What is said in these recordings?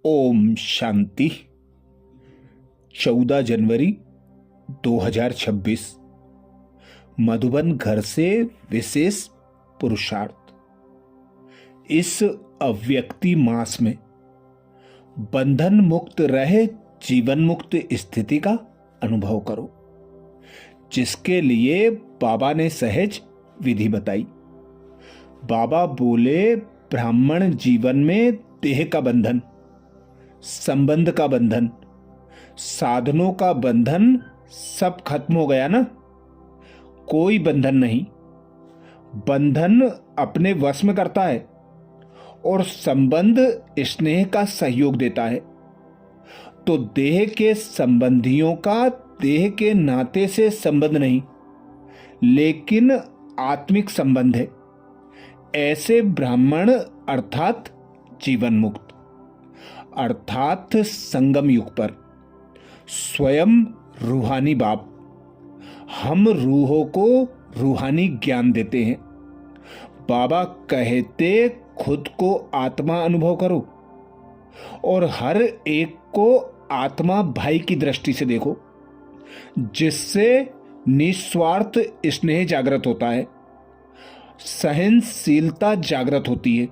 ओम शांति। 14 जनवरी 2026 मधुबन घर से विशेष पुरुषार्थ। इस अव्यक्ति मास में बंधन मुक्त रहे जीवन मुक्त स्थिति का अनुभव करो, जिसके लिए बाबा ने सहज विधि बताई। बाबा बोले, ब्राह्मण जीवन में देह का बंधन, संबंध का बंधन, साधनों का बंधन सब खत्म हो गया ना। कोई बंधन नहीं। बंधन अपने वश में करता है और संबंध स्नेह का सहयोग देता है। तो देह के संबंधियों का देह के नाते से संबंध नहीं, लेकिन आत्मिक संबंध है। ऐसे ब्राह्मण अर्थात जीवन मुक्त, अर्थात संगम युग पर स्वयं रूहानी बाप हम रूहों को रूहानी ज्ञान देते हैं। बाबा कहते खुद को आत्मा अनुभव करो और हर एक को आत्मा भाई की दृष्टि से देखो, जिससे निस्वार्थ स्नेह जागृत होता है, सहनशीलता जागृत होती है,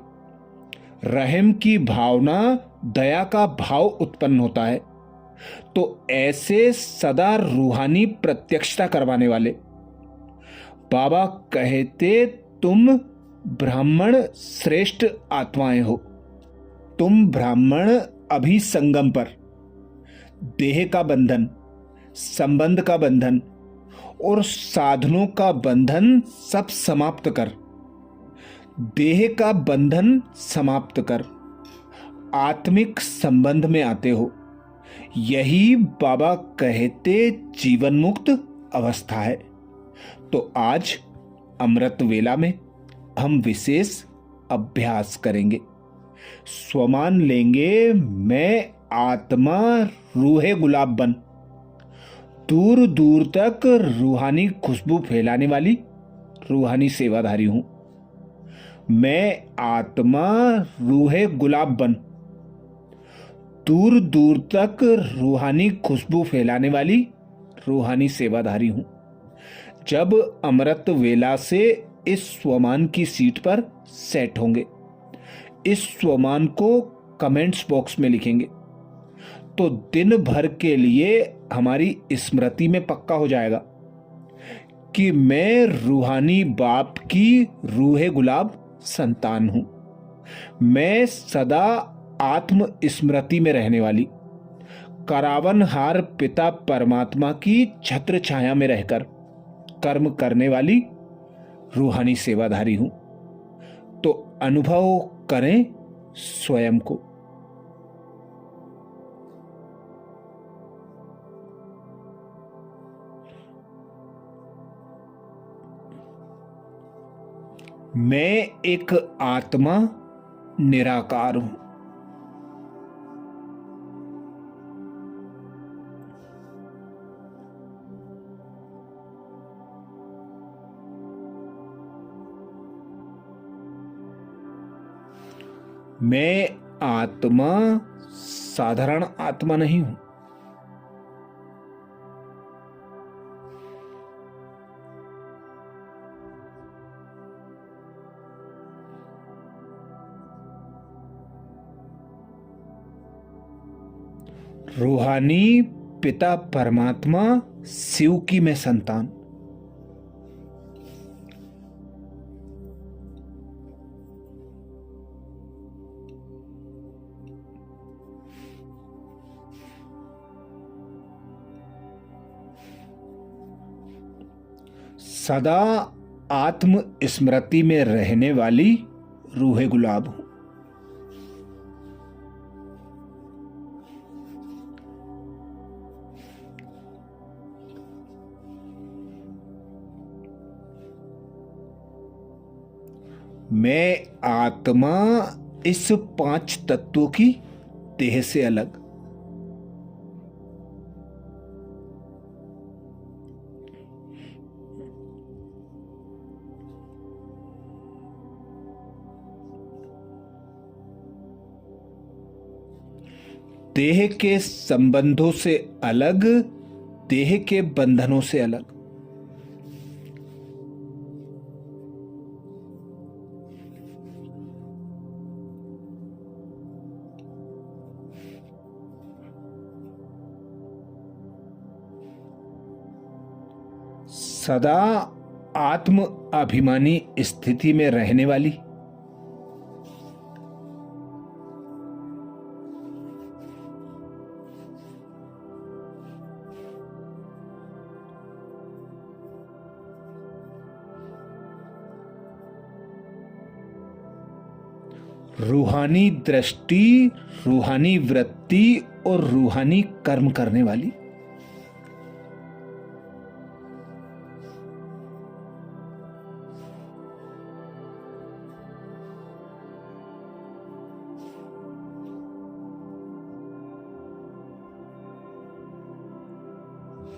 रहम की भावना, दया का भाव उत्पन्न होता है। तो ऐसे सदा रूहानी प्रत्यक्षता करवाने वाले बाबा कहते, तुम ब्राह्मण श्रेष्ठ आत्माएं हो। तुम ब्राह्मण अभी संगम पर देह का बंधन, संबंध का बंधन और साधनों का बंधन सब समाप्त कर, देह का बंधन समाप्त कर आत्मिक संबंध में आते हो। यही बाबा कहते जीवन मुक्त अवस्था है। तो आज अमृत वेला में हम विशेष अभ्यास करेंगे। स्वमान लेंगे, मैं आत्मा रूहे गुलाब बन, दूर दूर तक रूहानी खुशबू फैलाने वाली रूहानी सेवाधारी हूं। मैं आत्मा रूहे गुलाब बन, दूर दूर तक रूहानी खुशबू फैलाने वाली रूहानी सेवाधारी हूं। जब अमृत वेला से इस स्वमान की सीट पर सेट होंगे, इस स्वमान को कमेंट्स बॉक्स में लिखेंगे, तो दिन भर के लिए हमारी स्मृति में पक्का हो जाएगा कि मैं रूहानी बाप की रूहे गुलाब संतान हूं। मैं सदा आत्म स्मृति में रहने वाली, करावनहार पिता परमात्मा की छत्र छाया में रहकर कर्म करने वाली रूहानी सेवाधारी हूं। तो अनुभव करें स्वयं को। मैं एक आत्मा निराकार हूं। मैं आत्मा साधारण आत्मा नहीं हूं। रूहानी पिता परमात्मा शिव की मैं संतान। सदा आत्म स्मृति में रहने वाली रूहे गुलाब हूं। मैं आत्मा इस 5 तत्वों की देह से अलग। देह के संबंधों से अलग, देह के बंधनों से अलग। सदा आत्म अभिमानी स्थिति में रहने वाली, रूहानी दृष्टि, रूहानी वृत्ति और रूहानी कर्म करने वाली,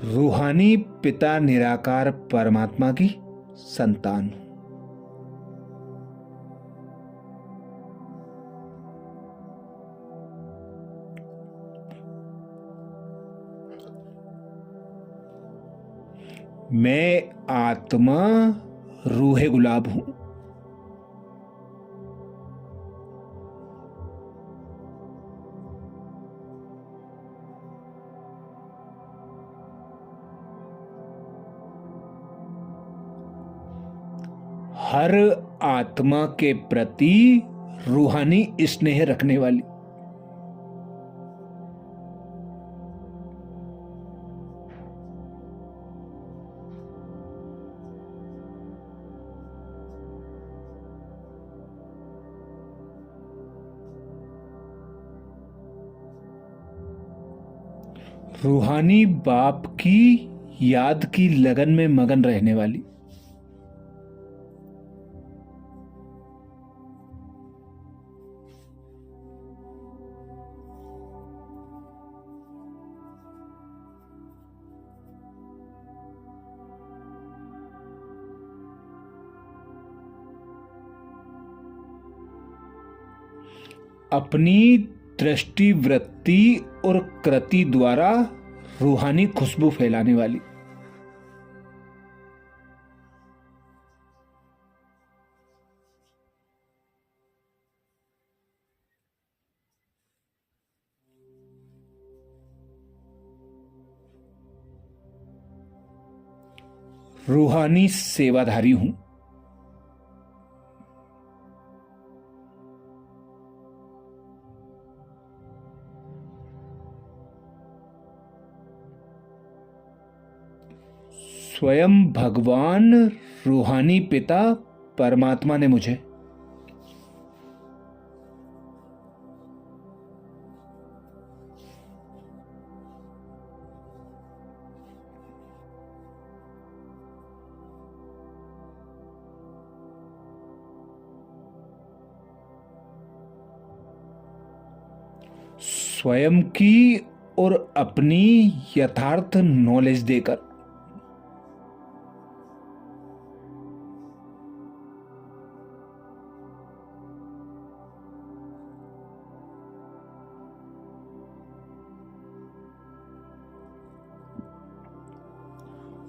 रूहानी पिता निराकार परमात्मा की संतान। मैं आत्मा रूहे गुलाब हूं। हर आत्मा के प्रति रूहानी स्नेह रखने वाली, रूहानी बाप की याद की लगन में मगन रहने वाली, अपनी दृष्टि, वृत्ति और कृति द्वारा रूहानी खुशबू फैलाने वाली, रूहानी सेवाधारी हूं। स्वयं भगवान रूहानी पिता परमात्मा ने मुझे स्वयं की और अपनी यथार्थ नॉलेज देकर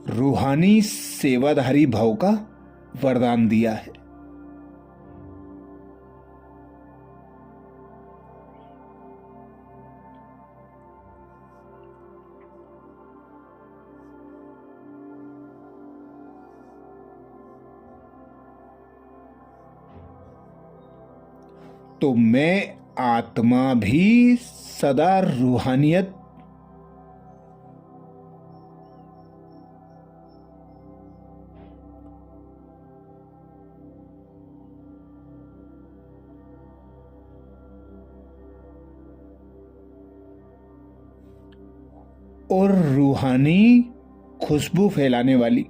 रूहानी सेवाधारी भाव का वरदान दिया है। तो मैं आत्मा भी सदा रूहानियत और रूहानी खुशबू फैलाने वाली,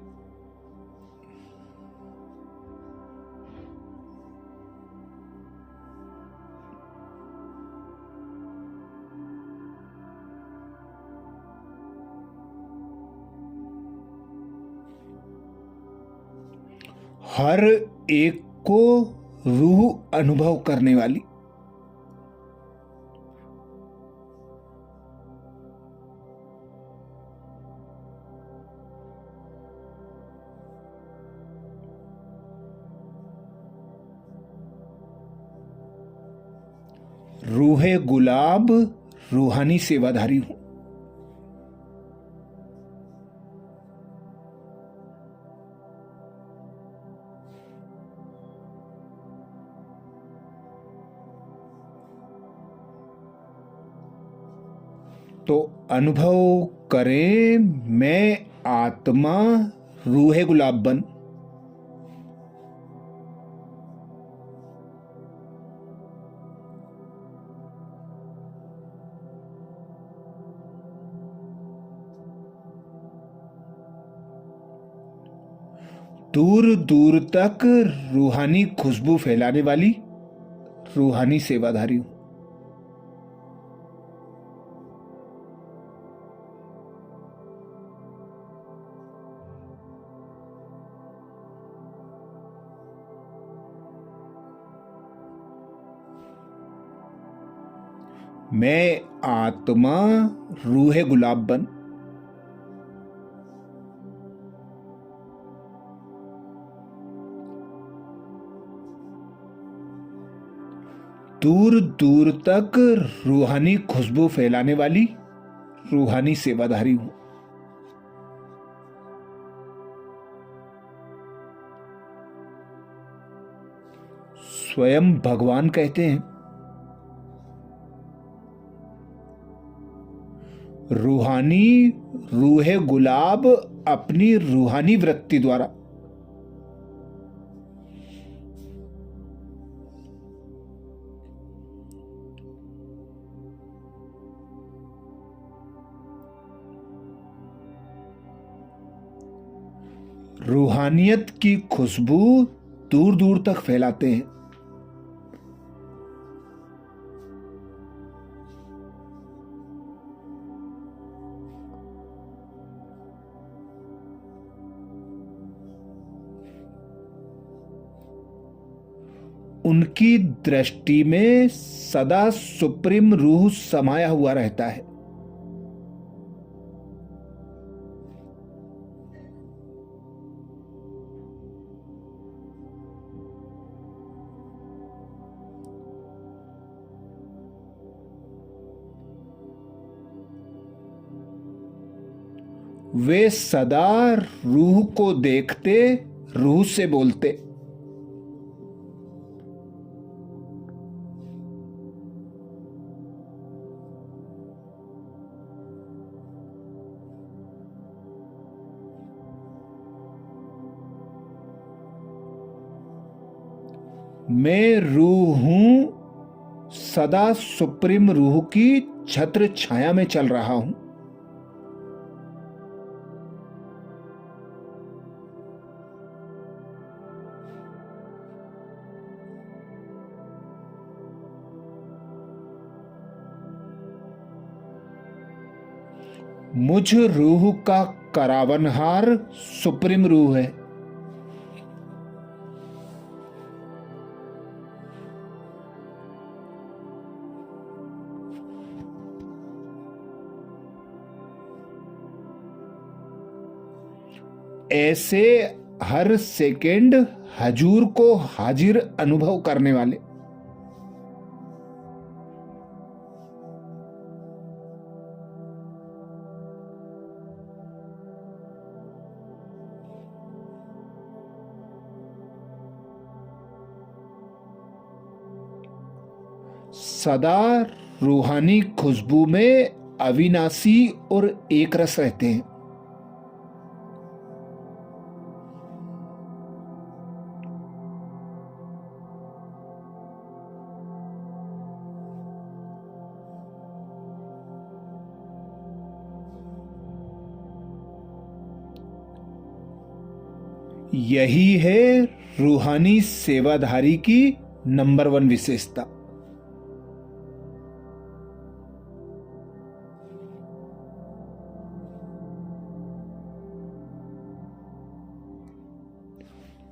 हर एक को रूह अनुभव करने वाली, रूहे गुलाब रूहानी सेवाधारी हूं। तो अनुभव करें, मैं आत्मा रूहे गुलाब बन। दूर दूर तक रूहानी खुशबू फैलाने वाली रूहानी सेवाधारी हूं। मैं आत्मा रूहे गुलाब बन। दूर दूर तक रूहानी खुशबू फैलाने वाली रूहानी सेवाधारी हूं। स्वयं भगवान कहते हैं, रूहानी रूहे गुलाब अपनी रूहानी वृत्ति द्वारा रूहानियत की खुशबू दूर दूर तक फैलाते हैं। उनकी दृष्टि में सदा सुप्रीम रूह समाया हुआ रहता है। वे सदा रूह को देखते, रूह से बोलते। मैं रूह हूं, सदा सुप्रीम रूह की छत्र छाया में चल रहा हूं। मुझ रूह का करावनहार सुप्रीम रूह है। ऐसे हर सेकंड हजूर को हाजिर अनुभव करने वाले सदा रूहानी खुशबू में अविनाशी और एक रस रहते हैं। यही है रूहानी सेवाधारी की नंबर 1 विशेषता।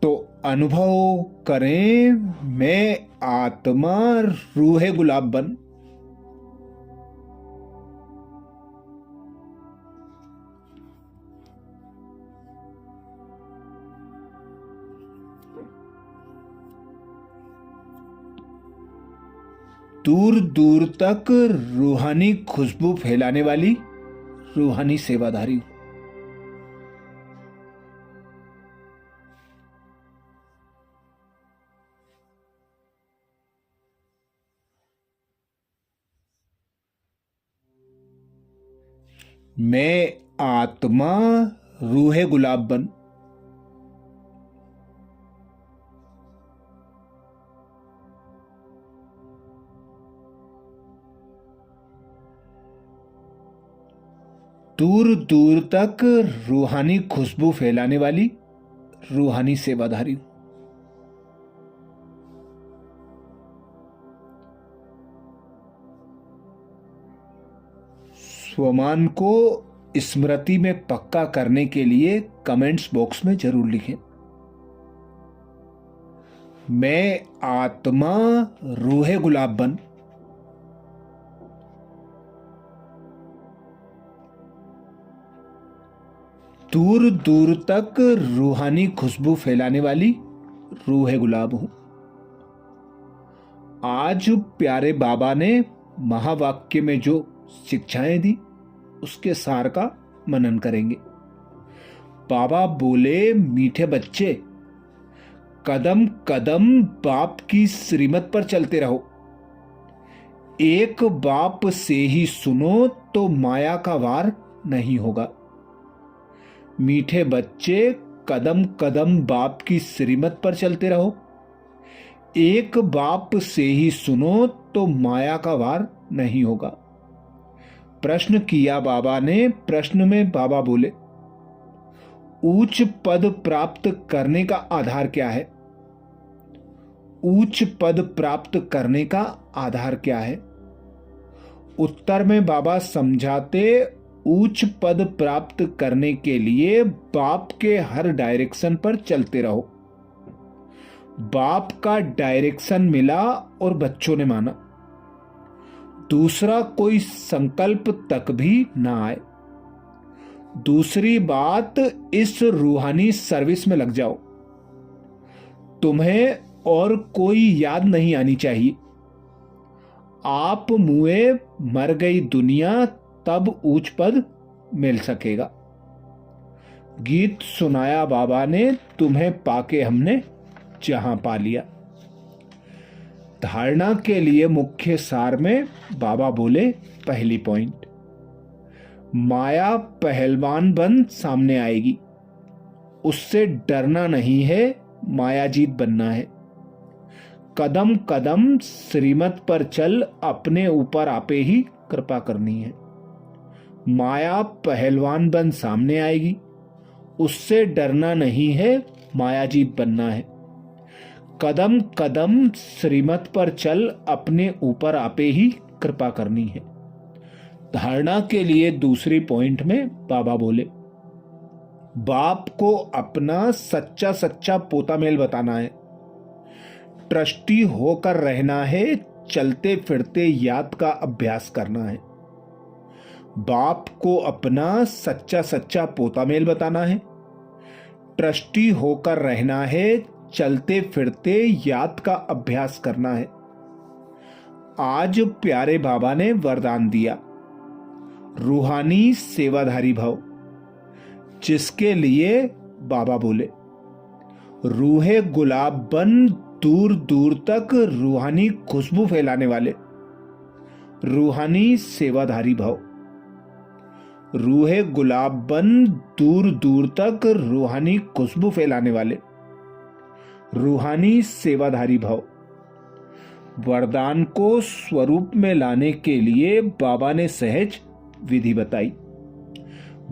तो अनुभव करें, मैं आत्मा रूहे गुलाब बन। दूर दूर तक रूहानी खुशबू फैलाने वाली रूहानी सेवाधारी हूं। मैं आत्मा रूहे गुलाब बन दूर दूर तक रूहानी खुशबू फैलाने वाली रूहानी सेवाधारी हूं। स्वमान को स्मृति में पक्का करने के लिए कमेंट्स बॉक्स में जरूर लिखें। मैं आत्मा रूहे गुलाब बन दूर दूर तक रूहानी खुशबू फैलाने वाली रूहे गुलाब हूं। आज प्यारे बाबा ने महावाक्य में जो शिक्षाएं दी उसके सार का मनन करेंगे। बाबा बोले, मीठे बच्चे, कदम कदम बाप की श्रीमत पर चलते रहो। एक बाप से ही सुनो तो माया का वार नहीं होगा। मीठे बच्चे, कदम कदम बाप की श्रीमत पर चलते रहो। एक बाप से ही सुनो तो माया का वार नहीं होगा। प्रश्न किया बाबा ने। प्रश्न में बाबा बोले, उच्च पद प्राप्त करने का आधार क्या है? उच्च पद प्राप्त करने का आधार क्या है? उत्तर में बाबा समझाते, उच्च पद प्राप्त करने के लिए बाप के हर डायरेक्शन पर चलते रहो। बाप का डायरेक्शन मिला और बच्चों ने माना। दूसरा कोई संकल्प तक भी ना आए। दूसरी बात, इस रूहानी सर्विस में लग जाओ। तुम्हें और कोई याद नहीं आनी चाहिए। आप मुए मर गई दुनिया तब उच्च पद मिल सकेगा। गीत सुनाया बाबा ने, तुम्हें पाके हमने जहां पा लिया। धारणा के लिए मुख्य सार में बाबा बोले, पहली पॉइंट, माया पहलवान बन सामने आएगी, उससे डरना नहीं है, मायाजीत बनना है। कदम कदम श्रीमत पर चल, अपने ऊपर आपे ही कृपा करनी है। माया पहलवान बन सामने आएगी, उससे डरना नहीं है, मायाजीत बनना है। कदम कदम श्रीमत पर चल, अपने ऊपर आपे ही कृपा करनी है। धारणा के लिए दूसरी पॉइंट में बाबा बोले, बाप को अपना सच्चा सच्चा पोता मेल बताना है। ट्रस्टी होकर रहना है, चलते फिरते याद का अभ्यास करना है। बाप को अपना सच्चा सच्चा पोता मेल बताना है, ट्रस्टी होकर रहना है, चलते फिरते याद का अभ्यास करना है। आज प्यारे बाबा ने वरदान दिया, रूहानी सेवाधारी भाव, जिसके लिए बाबा बोले, रूहे गुलाब बन दूर दूर तक रूहानी खुशबू फैलाने वाले रूहानी सेवाधारी भाव। रूहे गुलाब बन दूर दूर तक रूहानी खुशबू फैलाने वाले रूहानी सेवाधारी भाव। वरदान को स्वरूप में लाने के लिए बाबा ने सहज विधि बताई।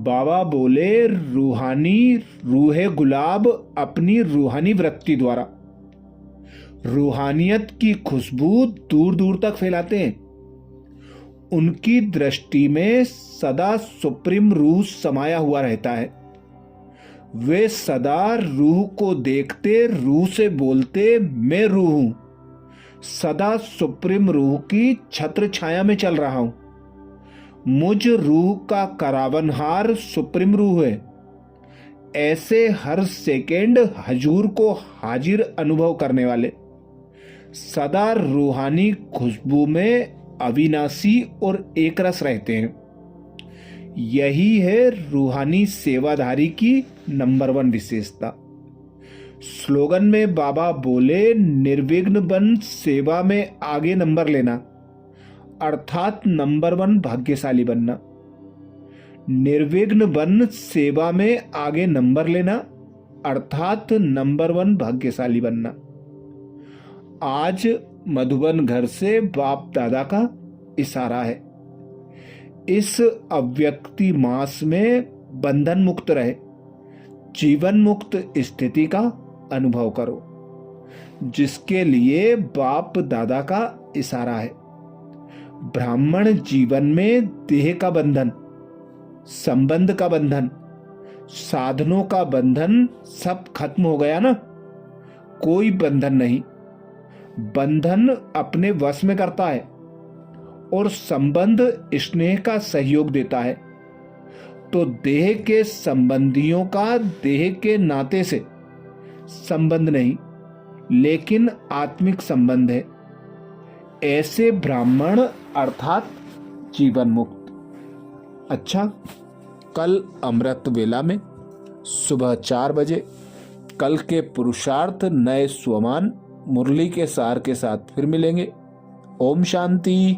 बाबा बोले, रूहानी रूहे गुलाब अपनी रूहानी वृत्ति द्वारा रूहानियत की खुशबू दूर दूर तक फैलाते हैं। उनकी दृष्टि में सदा सुप्रीम रूह समाया हुआ रहता है। वे सदा रूह को देखते, रूह से बोलते, मैं रूह हूं, सदा सुप्रीम रूह की छत्र छाया में चल रहा हूं। मुझ रूह का करावनहार सुप्रीम रूह है। ऐसे हर सेकेंड हजूर को हाजिर अनुभव करने वाले, सदा रूहानी खुशबू में अविनाशी और एकरस रहते हैं। यही है रूहानी सेवाधारी की नंबर 1 विशेषता। स्लोगन में बाबा बोले, निर्विघ्न बन सेवा में आगे नंबर लेना, अर्थात नंबर 1 भाग्यशाली बनना। निर्विघ्न बन सेवा में आगे नंबर लेना, अर्थात नंबर 1 भाग्यशाली बनना। आज मधुबन घर से बाप दादा का इशारा है, इस अव्यक्ति मास में बंधन मुक्त रहे, जीवन मुक्त स्थिति का अनुभव करो, जिसके लिए बाप दादा का इशारा है। ब्राह्मण जीवन में देह का बंधन, संबंध का बंधन, साधनों का बंधन सब खत्म हो गया ना। कोई बंधन नहीं। बंधन अपने वश में करता है और संबंध स्नेह का सहयोग देता है। तो देह के संबंधियों का देह के नाते से संबंध नहीं, लेकिन आत्मिक संबंध है। ऐसे ब्राह्मण अर्थात जीवन मुक्त। अच्छा, कल अमृत वेला में सुबह 4 बजे कल के पुरुषार्थ नए स्वमान मुरली के सार के साथ फिर मिलेंगे। ओम शांति।